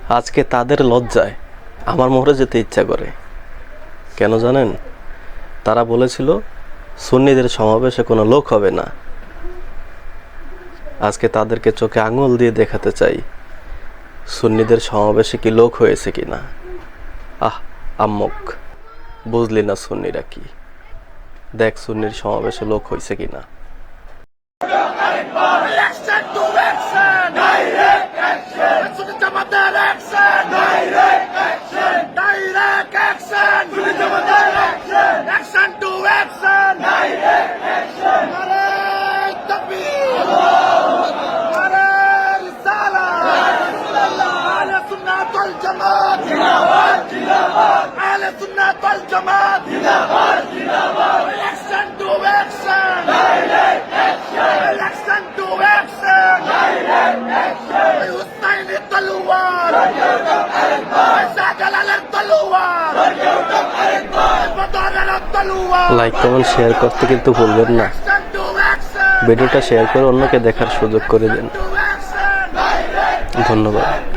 আজকে তাদের লজ্জায় আমার মরে যেতে ইচ্ছা করে। কেন জানেন? তারা বলেছিল সুন্নিদের সমাবেশে কোনো লোক হবে না। আজকে তাদেরকে চোখে আঙুল দিয়ে দেখাতে চাই সুন্নিদের সমাবেশে কি লোক হয়েছে কিনা। আম্মক, বুঝলি না সুন্নিরা কি? দেখ সুন্নির সমাবেশে লোক হয়েছে কিনা। লাইক কমেন্ট শেয়ার করতে কিন্তু ভুলবেন না। ভিডিওটা শেয়ার করে অন্যকে দেখার সুযোগ করে দিন। ধন্যবাদ।